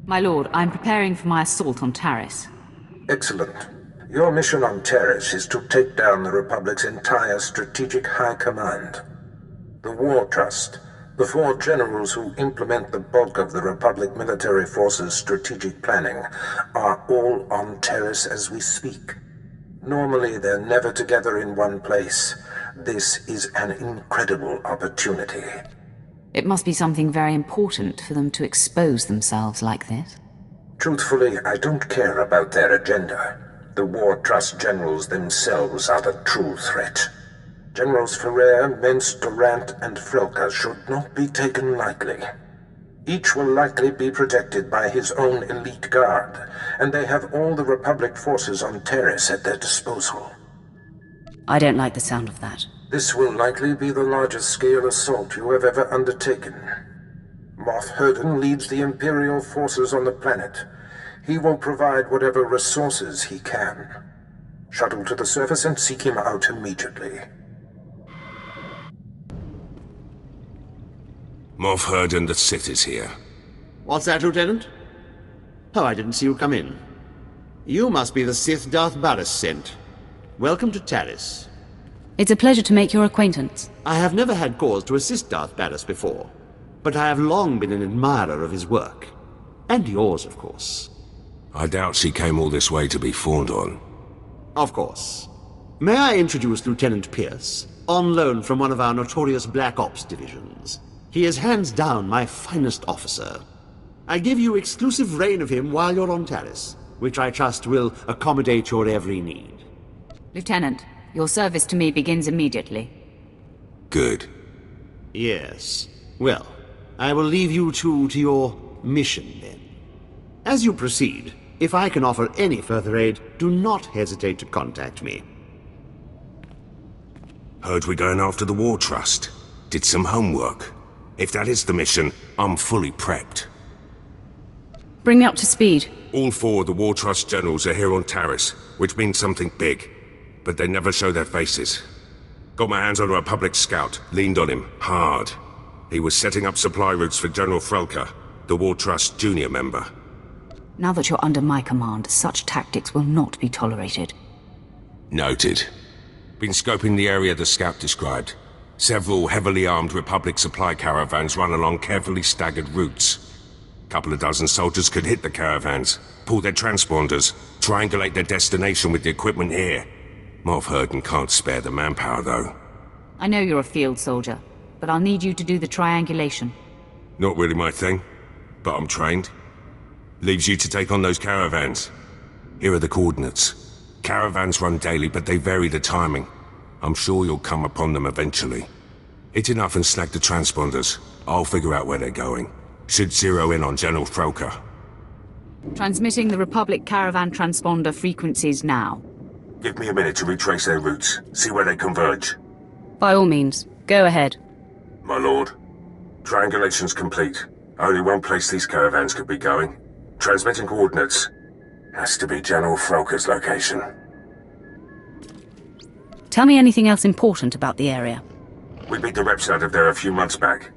My lord, I'm preparing for my assault on Taris. Excellent. Your mission on Taris is to take down the Republic's entire strategic high command. The War Trust, the 4 generals who implement the bulk of the Republic military force's strategic planning, are all on Taris as we speak. Normally, they're never together in one place. This is an incredible opportunity. It must be something very important for them to expose themselves like this. Truthfully, I don't care about their agenda. The War Trust generals themselves are the true threat. Generals Ferrer, Mence, Durant, and Frelka should not be taken lightly. Each will likely be protected by his own elite guard, and they have all the Republic forces on Taris at their disposal. I don't like the sound of that. This will likely be the largest scale assault you have ever undertaken. Moff Herden leads the Imperial forces on the planet. He will provide whatever resources he can. Shuttle to the surface and seek him out immediately. Moff Herden, the Sith is here. What's that, Lieutenant? Oh, I didn't see you come in. You must be the Sith Darth Baras sent. Welcome to Taris. It's a pleasure to make your acquaintance. I have never had cause to assist Darth Baras before, but I have long been an admirer of his work. And yours, of course. I doubt she came all this way to be fawned on. Of course. May I introduce Lieutenant Pierce, on loan from one of our notorious Black Ops divisions. He is hands down my finest officer. I give you exclusive reign of him while you're on Taris, which I trust will accommodate your every need. Lieutenant, your service to me begins immediately. Good. Yes. Well, I will leave you two to your mission then. As you proceed, if I can offer any further aid, do not hesitate to contact me. Heard we're going after the War Trust. Did some homework. If that is the mission, I'm fully prepped. Bring me up to speed. All 4 of the War Trust generals are here on Taris, which means something big. But they never show their faces. Got my hands on a Republic scout, leaned on him, hard. He was setting up supply routes for General Frelka, the War Trust junior member. Now that you're under my command, such tactics will not be tolerated. Noted. Been scoping the area the scout described. Several heavily armed Republic supply caravans run along carefully staggered routes. Couple of dozen soldiers could hit the caravans, pull their transponders, triangulate their destination with the equipment here. Moff Herden can't spare the manpower, though. I know you're a field soldier, but I'll need you to do the triangulation. Not really my thing, but I'm trained. Leaves you to take on those caravans. Here are the coordinates. Caravans run daily, but they vary the timing. I'm sure you'll come upon them eventually. Hit enough and snag the transponders. I'll figure out where they're going. Should zero in on General Frelka. Transmitting the Republic caravan transponder frequencies now. Give me a minute to retrace their routes, see where they converge. By all means, go ahead. My lord, triangulation's complete. Only one place these caravans could be going. Transmitting coordinates. Has to be General Frelka's location. Tell me anything else important about the area. We beat the reps out of there a few months back.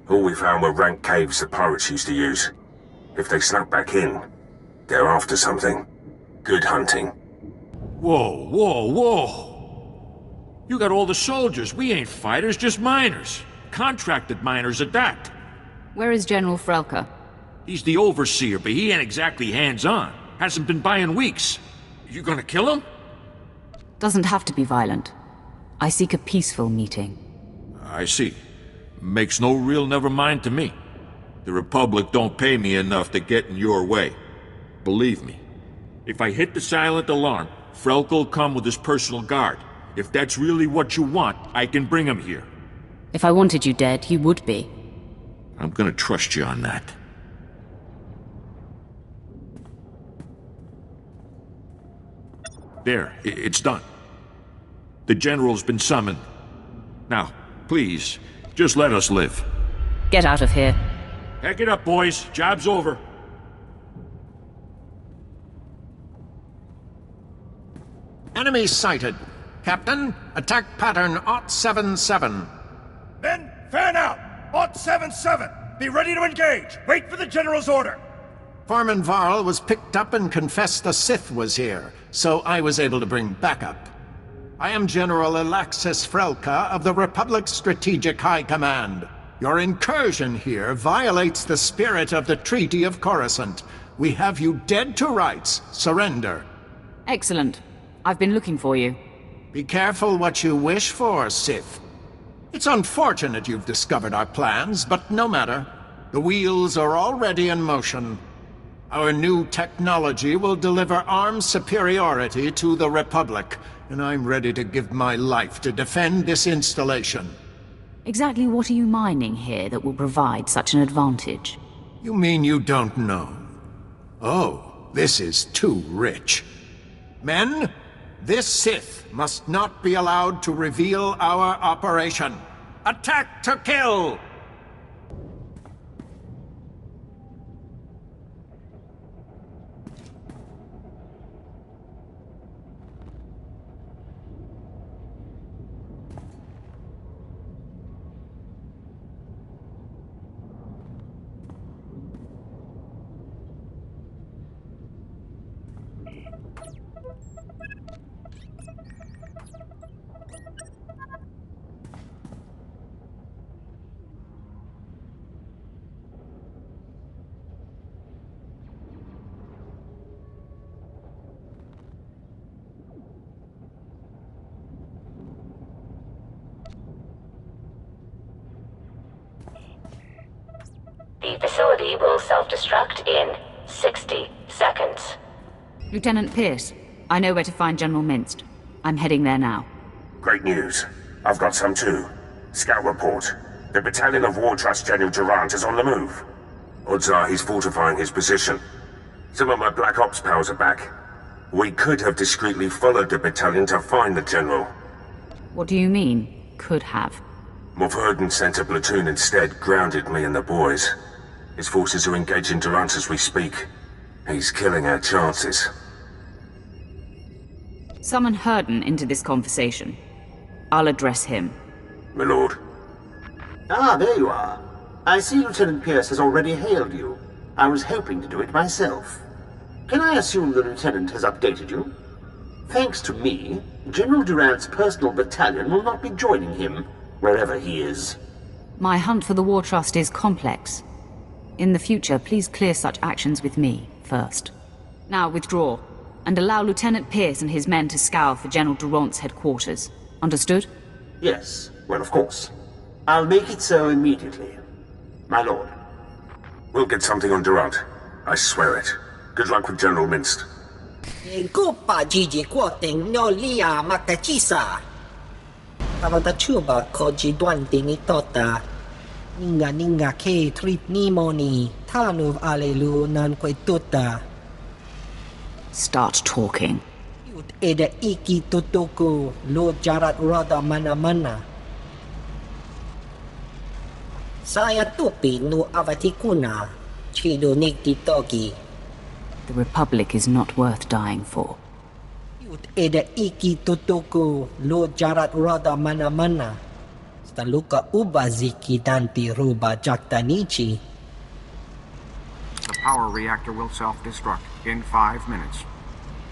All we found were rank caves the pirates used to use. If they snuck back in, they're after something. Good hunting. Whoa, whoa, whoa! You got all the soldiers. We ain't fighters, just miners. Contracted miners at that. Where is General Frelka? He's the overseer, but he ain't exactly hands-on. Hasn't been by in weeks. You gonna kill him? Doesn't have to be violent. I seek a peaceful meeting. I see. Makes no real never mind to me. The Republic don't pay me enough to get in your way. Believe me. If I hit the silent alarm, Frelka will come with his personal guard. If that's really what you want, I can bring him here. If I wanted you dead, you would be. I'm gonna trust you on that. There, it's done. The General's been summoned. Now, please, just let us live. Get out of here. Pack it up, boys. Job's over. Enemy sighted. Captain, attack pattern 077. Men, fan out! 077! Be ready to engage! Wait for the General's order! Foreman Varl was picked up and confessed the Sith was here, so I was able to bring backup. I am General Alaxis Frelka of the Republic's Strategic High Command. Your incursion here violates the spirit of the Treaty of Coruscant. We have you dead to rights. Surrender. Excellent. I've been looking for you. Be careful what you wish for, Sith. It's unfortunate you've discovered our plans, but no matter. The wheels are already in motion. Our new technology will deliver armed superiority to the Republic, and I'm ready to give my life to defend this installation. Exactly what are you mining here that will provide such an advantage? You mean you don't know? Oh, this is too rich. Men, this Sith must not be allowed to reveal our operation. Attack to kill! The facility will self-destruct in 60 seconds. Lieutenant Pierce, I know where to find General Minst. I'm heading there now. Great news. I've got some too. Scout report. The battalion of War Trust General Durant is on the move. Odds are he's fortifying his position. Some of my Black Ops pals are back. We could have discreetly followed the battalion to find the General. What do you mean, could have? Morverden sent a platoon instead, grounded me and the boys. His forces are engaging Durant as we speak. He's killing our chances. Summon Herden into this conversation. I'll address him. My lord. Ah, there you are. I see Lieutenant Pierce has already hailed you. I was hoping to do it myself. Can I assume the Lieutenant has updated you? Thanks to me, General Durant's personal battalion will not be joining him, wherever he is. My hunt for the War Trust is complex. In the future, please clear such actions with me first. Now withdraw, and allow Lieutenant Pierce and his men to scour for General Durant's headquarters. Understood? Yes, well, of course. I'll make it so immediately. My lord. We'll get something on Durant. I swear it. Good luck with General Minst. Gupa Gigi Quoting no lia Makachisa. Avadachuba Koji Dwanting Itota. Ninga K Trip Nimoni. Tanuv Alelu Nanquetuta. Start talking. Yut Eda Iki Tutuku. Lord Jarat Roda Mana. Saya tupi no avatikuna. Chido Nikti Togi. The Republic is not worth dying for. Yut Eda Iki Tutuku. Lord Jarat Roda Mana. Staluka Ubaziki Danti Ruba Jaktanichi. The power reactor will self-destruct in 5 minutes.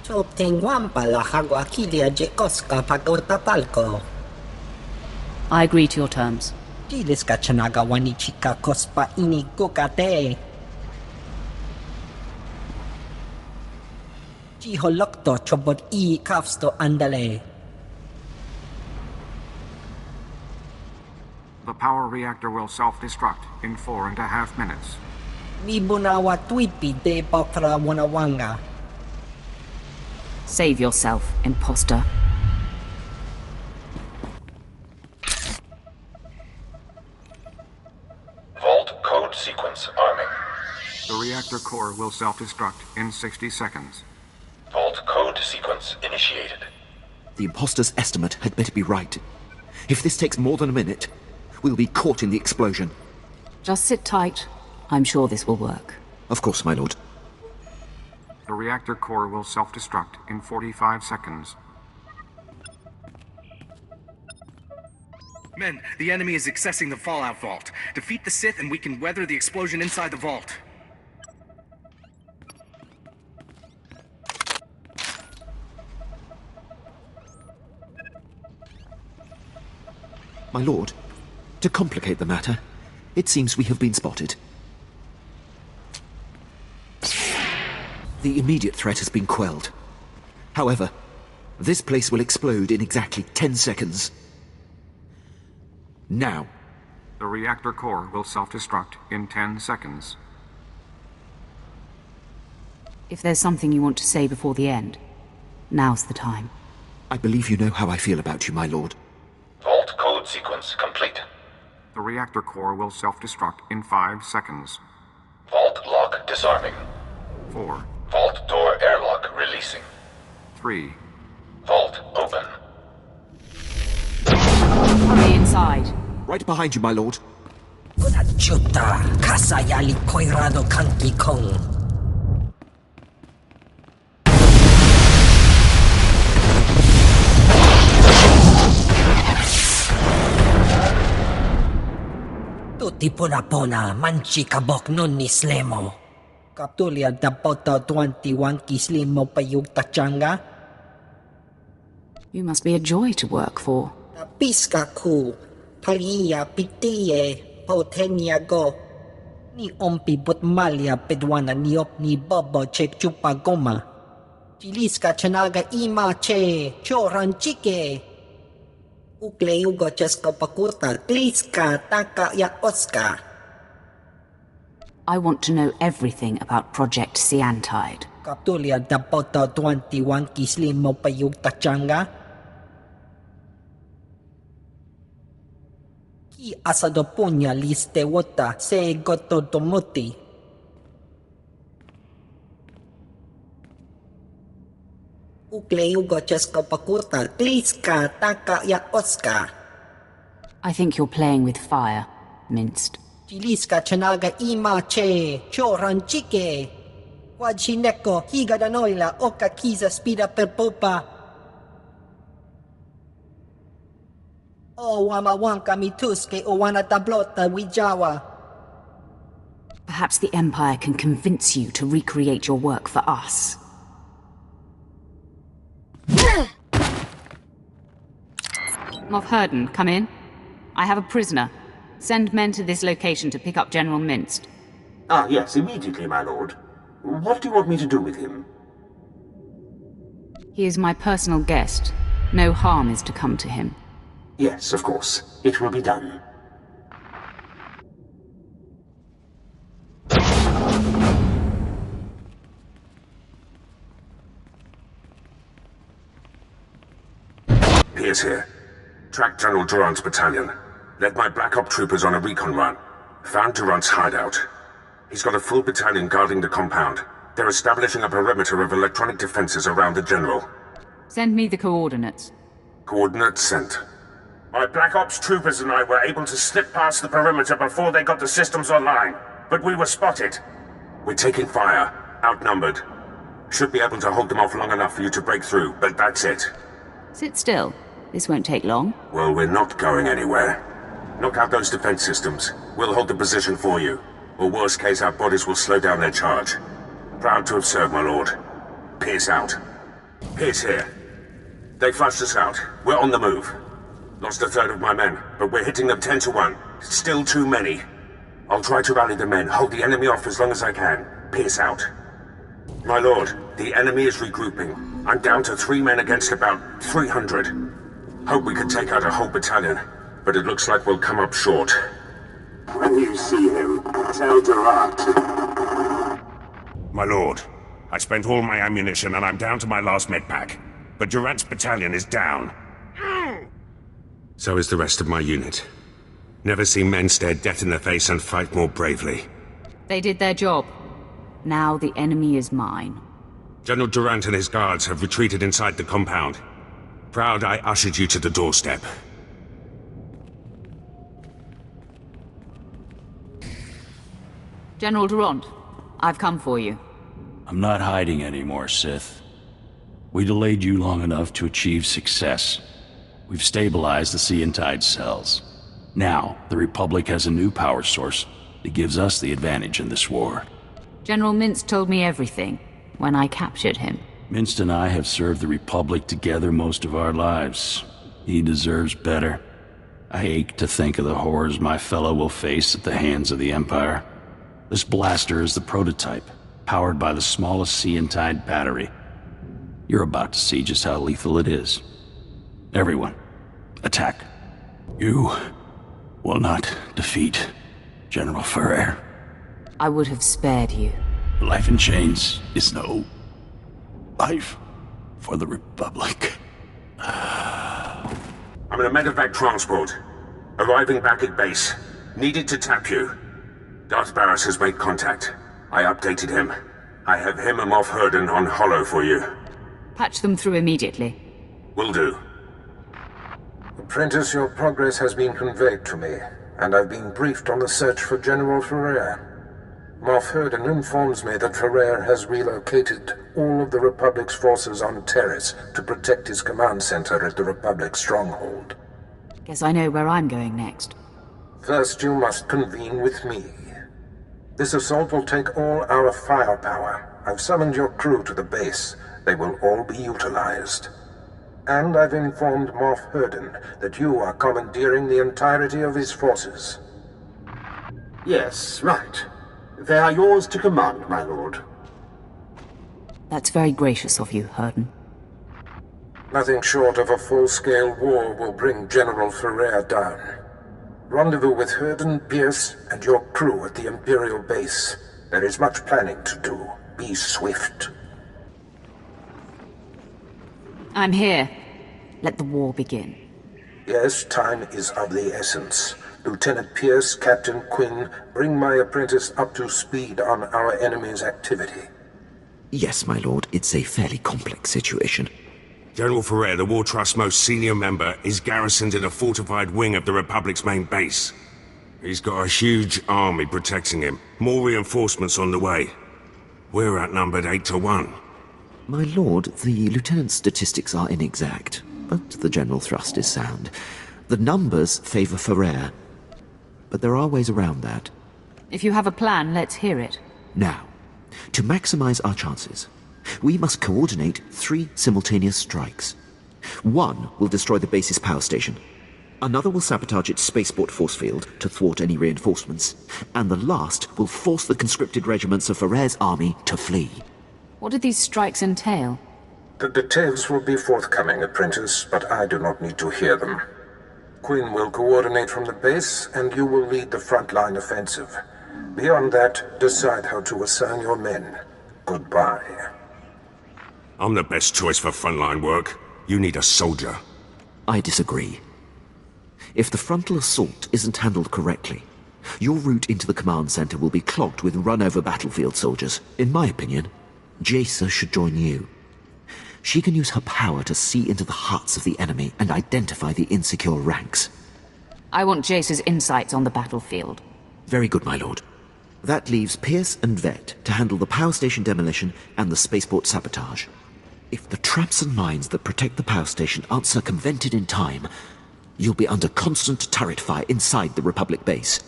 Chopting Wampala Haguakilia Jekoska Pagota Palco. I agree to your terms. Gilis Kachanaga Wanichika Kospa Ini Kokate. Jiholokto Chobot I Kafsto Andale. The power reactor will self-destruct in 4.5 minutes. Mibunawa Twipi de Pokra Wanawanga. Save yourself, imposter. Vault code sequence arming. The reactor core will self-destruct in 60 seconds. Vault code sequence initiated. The imposter's estimate had better be right. If this takes more than a minute, we'll be caught in the explosion. Just sit tight. I'm sure this will work. Of course, my lord. The reactor core will self-destruct in 45 seconds. Men, the enemy is accessing the Fallout Vault. Defeat the Sith and we can weather the explosion inside the vault. My lord, to complicate the matter, it seems we have been spotted. The immediate threat has been quelled. However, this place will explode in exactly 10 seconds. Now. The reactor core will self-destruct in 10 seconds. If there's something you want to say before the end, now's the time. I believe you know how I feel about you, my lord. Vault code sequence complete. The reactor core will self-destruct in 5 seconds. Vault lock disarming. 4. Vault door airlock releasing. 3. Vault open. Hurry inside. Right behind you, my lord. Chuta, kasayali koirado kanki kong. Tutti pona manchi kabok nun ni slemo. Kaptulia dapota 21 kislimo payug tachanga. You must be a joy to work for. Piska ku, paliya pitiye, potenya go. Ni ompi butmalia pedwana niop ni bobo chek chupa goma. Chiliska chanaga ima che, choran chike. Ukle ugo cheska pakurta, kliska taka ya oska. I want to know everything about Project Cyantide. Kaptulia dapota 21 kislimo payug tachanga. Ki asado punya liste wota se goto tomuti. Ukle ugo cheska pakurta, kliska taka ya oska. I think you're playing with fire, Minced. Chiliska chanaga ima che, choran chike. Wajineko higa da noila oka kiza spida per popa. O wamawanka mituske o wana tablota wijawa. Perhaps the Empire can convince you to recreate your work for us. Moff Herden, come in. I have a prisoner. Send men to this location to pick up General Minced. Ah, yes, immediately, my lord. What do you want me to do with him? He is my personal guest. No harm is to come to him. Yes, of course. It will be done. Pierce here. Track General Durant's battalion. Led my Black Op troopers on a recon run. Found Durant's hideout. He's got a full battalion guarding the compound. They're establishing a perimeter of electronic defenses around the General. Send me the coordinates. Coordinates sent. My Black Ops troopers and I were able to slip past the perimeter before they got the systems online, but we were spotted. We're taking fire, outnumbered. Should be able to hold them off long enough for you to break through, but that's it. Sit still. This won't take long. Well, we're not going anywhere. Knock out those defense systems. We'll hold the position for you. Or worst case, our bodies will slow down their charge. Proud to have served, my lord. Pierce out. Pierce here. They flushed us out. We're on the move. Lost a third of my men, but we're hitting them 10 to 1. Still too many. I'll try to rally the men, hold the enemy off as long as I can. Pierce out. My lord, the enemy is regrouping. I'm down to 3 men against about 300. Hope we could take out a whole battalion, but it looks like we'll come up short. When you see him, tell Durant. My lord, I spent all my ammunition and I'm down to my last medpack. But Durant's battalion is down. So is the rest of my unit. Never seen men stare death in the face and fight more bravely. They did their job. Now the enemy is mine. General Durant and his guards have retreated inside the compound. Proud I ushered you to the doorstep. General Durant, I've come for you. I'm not hiding anymore, Sith. We delayed you long enough to achieve success. We've stabilized the Cyantide cells. Now, the Republic has a new power source that gives us the advantage in this war. General Minced told me everything when I captured him. Minced and I have served the Republic together most of our lives. He deserves better. I ache to think of the horrors my fellow will face at the hands of the Empire. This blaster is the prototype, powered by the smallest sea and tide battery. You're about to see just how lethal it is. Everyone, attack. You will not defeat General Ferrer. I would have spared you. Life in chains is no life for the Republic. I'm in a medevac transport. Arriving back at base. Needed to tap you. Darth Barris has made contact. I updated him. I have him and Moff Herden on Hollow for you. Patch them through immediately. Will do. Apprentice, your progress has been conveyed to me, and I've been briefed on the search for General Ferrer. Moff Herden informs me that Ferrer has relocated all of the Republic's forces on Taris to protect his command center at the Republic stronghold. Guess I know where I'm going next. First, you must convene with me. This assault will take all our firepower. I've summoned your crew to the base. They will all be utilized. And I've informed Moff Herden that you are commandeering the entirety of his forces. Yes, right. They are yours to command, my lord. That's very gracious of you, Herden. Nothing short of a full-scale war will bring General Ferrer down. Rendezvous with Herden, Pierce, and your crew at the Imperial base. There is much planning to do. Be swift. I'm here. Let the war begin. Yes, time is of the essence. Lieutenant Pierce, Captain Quinn, bring my apprentice up to speed on our enemy's activity. Yes, my lord, it's a fairly complex situation. General Ferrer, the War Trust's most senior member, is garrisoned in a fortified wing of the Republic's main base. He's got a huge army protecting him. More reinforcements on the way. We're outnumbered 8-1. My lord, the lieutenant's statistics are inexact, but the general thrust is sound. The numbers favor Ferrer, but there are ways around that. If you have a plan, let's hear it. Now, to maximize our chances, we must coordinate 3 simultaneous strikes. One will destroy the base's power station. Another will sabotage its spaceport force field to thwart any reinforcements. And the last will force the conscripted regiments of Ferrer's army to flee. What did these strikes entail? The details will be forthcoming, apprentice, but I do not need to hear them. Quinn will coordinate from the base, and you will lead the frontline offensive. Beyond that, decide how to assign your men. Goodbye. I'm the best choice for frontline work. You need a soldier. I disagree. If the frontal assault isn't handled correctly, your route into the command center will be clogged with run-over battlefield soldiers. In my opinion, Jaisa should join you. She can use her power to see into the hearts of the enemy and identify the insecure ranks. I want Jace's insights on the battlefield. Very good, my lord. That leaves Pierce and Vet to handle the power station demolition and the spaceport sabotage. If the traps and mines that protect the power station aren't circumvented in time, you'll be under constant turret fire inside the Republic base.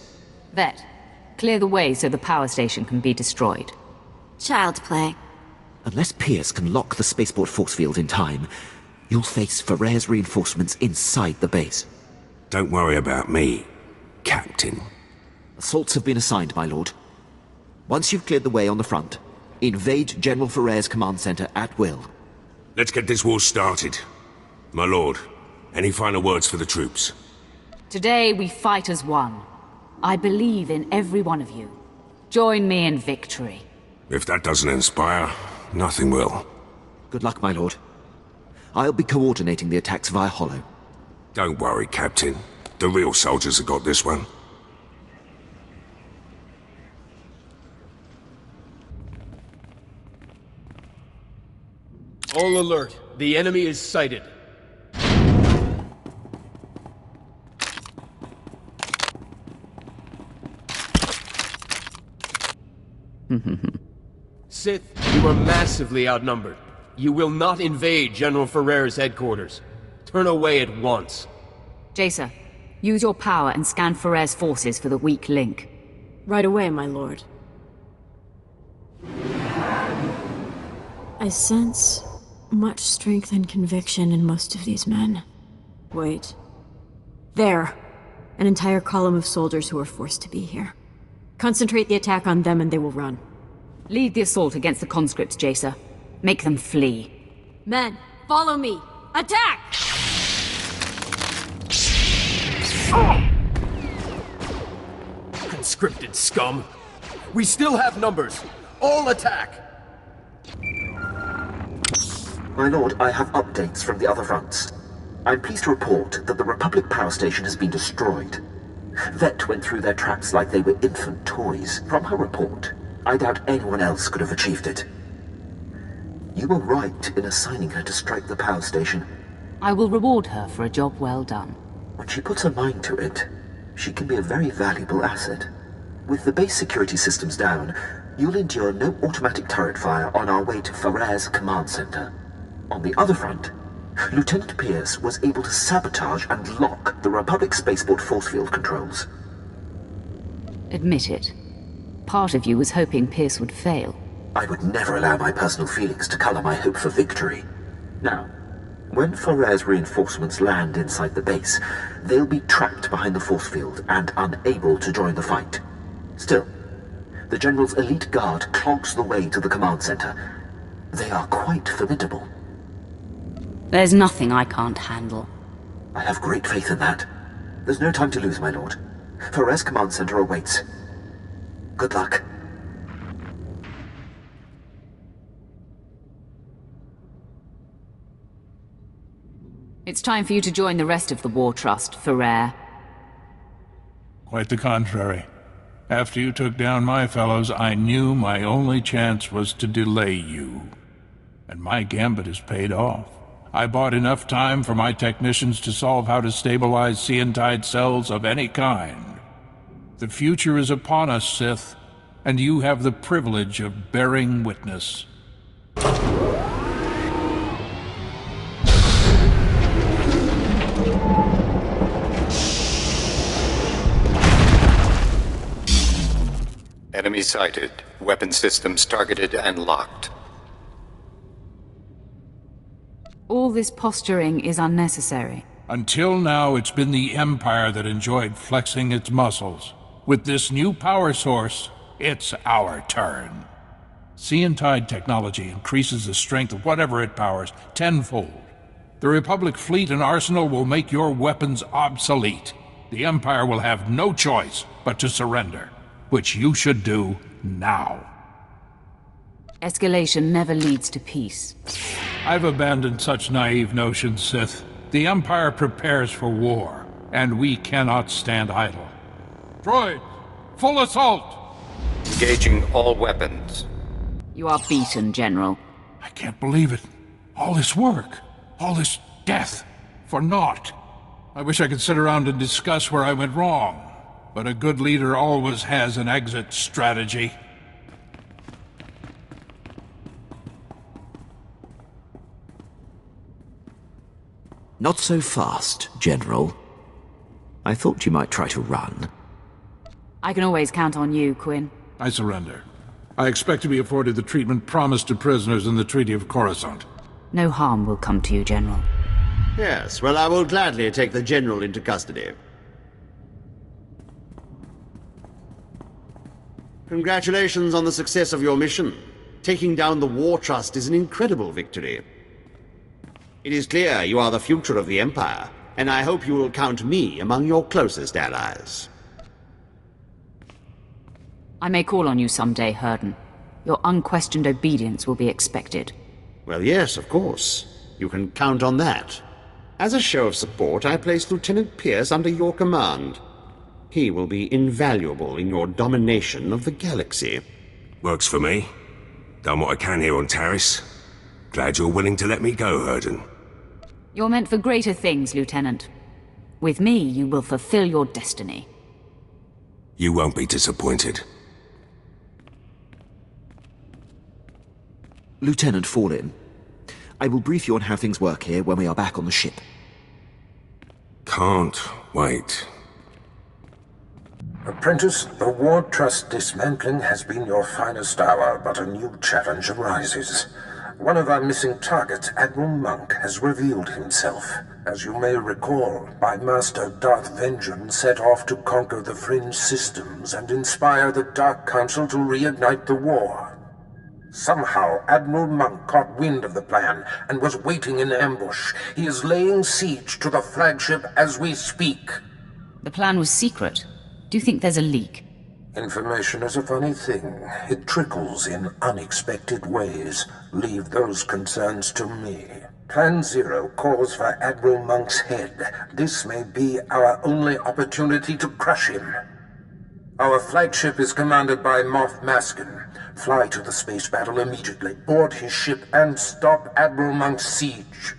Vet, clear the way so the power station can be destroyed. Child play. Unless Pierce can lock the spaceport force field in time, you'll face Ferrer's reinforcements inside the base. Don't worry about me, Captain. Assaults have been assigned, my lord. Once you've cleared the way on the front, invade General Ferrer's command center at will. Let's get this war started. My lord, any final words for the troops? Today we fight as one. I believe in every one of you. Join me in victory. If that doesn't inspire, nothing will. Good luck, my lord. I'll be coordinating the attacks via Hollow. Don't worry, Captain. The real soldiers have got this one. All alert. The enemy is sighted. Sith, you are massively outnumbered. You will not invade General Ferrer's headquarters. Turn away at once. Jaisa, use your power and scan Ferrer's forces for the weak link. Right away, my lord. I sense much strength and conviction in most of these men. Wait. There. An entire column of soldiers who are forced to be here. Concentrate the attack on them and they will run. Lead the assault against the conscripts, Jacer. Make them flee. Men, follow me! Attack! Conscripted scum! We still have numbers! All attack! My lord, I have updates from the other fronts. I'm pleased to report that the Republic power station has been destroyed. Vet went through their traps like they were infant toys. From her report, I doubt anyone else could have achieved it. You were right in assigning her to strike the power station. I will reward her for a job well done. When she puts her mind to it, she can be a very valuable asset. With the base security systems down, you'll endure no automatic turret fire on our way to Ferrer's command center. On the other front, Lieutenant Pierce was able to sabotage and lock the Republic spaceport force field controls. Admit it. Part of you was hoping Pierce would fail. I would never allow my personal feelings to color my hope for victory. Now, when Ferrer's reinforcements land inside the base, they'll be trapped behind the force field and unable to join the fight. Still, the General's elite guard clogs the way to the command center. They are quite formidable. There's nothing I can't handle. I have great faith in that. There's no time to lose, my lord. Ferrer's command center awaits. Good luck. It's time for you to join the rest of the War Trust, Ferrer. Quite the contrary. After you took down my fellows, I knew my only chance was to delay you. And my gambit has paid off. I bought enough time for my technicians to solve how to stabilize Seantide cells of any kind. The future is upon us, Sith, and you have the privilege of bearing witness. Enemy sighted. Weapon systems targeted and locked. All this posturing is unnecessary. Until now, it's been the Empire that enjoyed flexing its muscles. With this new power source, it's our turn. Seantide technology increases the strength of whatever it powers tenfold. The Republic fleet and arsenal will make your weapons obsolete. The Empire will have no choice but to surrender, which you should do now. Escalation never leads to peace. I've abandoned such naive notions, Sith. The Empire prepares for war, and we cannot stand idle. Droid, full assault! Engaging all weapons. You are beaten, General. I can't believe it. All this work, all this death, for naught. I wish I could sit around and discuss where I went wrong, but a good leader always has an exit strategy. Not so fast, General. I thought you might try to run. I can always count on you, Quinn. I surrender. I expect to be afforded the treatment promised to prisoners in the Treaty of Coruscant. No harm will come to you, General. Yes, well, I will gladly take the General into custody. Congratulations on the success of your mission. Taking down the War Trust is an incredible victory. It is clear you are the future of the Empire, and I hope you will count me among your closest allies. I may call on you someday, Herden. Your unquestioned obedience will be expected. Well, yes, of course. You can count on that. As a show of support, I place Lieutenant Pierce under your command. He will be invaluable in your domination of the galaxy. Works for me. Done what I can here on Taris. Glad you're willing to let me go, Herden. You're meant for greater things, Lieutenant. With me, you will fulfill your destiny. You won't be disappointed. Lieutenant Fallin, I will brief you on how things work here when we are back on the ship. Can't wait. Apprentice, the War Trust dismantling has been your finest hour, but a new challenge arises. one of our missing targets, Admiral Monk, has revealed himself. As you may recall, my master Darth Vengeance set off to conquer the Fringe systems and inspire the Dark Council to reignite the war. Somehow, Admiral Monk caught wind of the plan and was waiting in ambush. He is laying siege to the flagship as we speak. The plan was secret. Do you think there's a leak? Information is a funny thing. It trickles in unexpected ways. Leave those concerns to me. Plan Zero calls for Admiral Monk's head. This may be our only opportunity to crush him. Our flagship is commanded by Moff Maskin. Fly to the space battle immediately, board his ship, and stop Admiral Monk's siege.